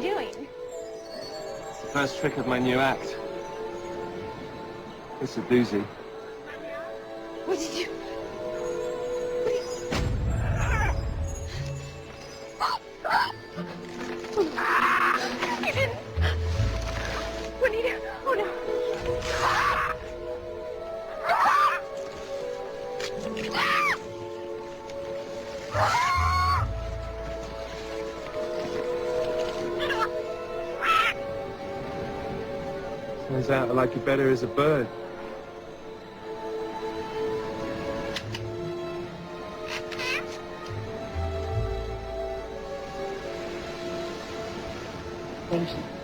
doing? It's the first trick of my new act. It's a doozy. What did you... You didn't... What did you do? Oh, no. Turns out I like you better as a bird. Thank you.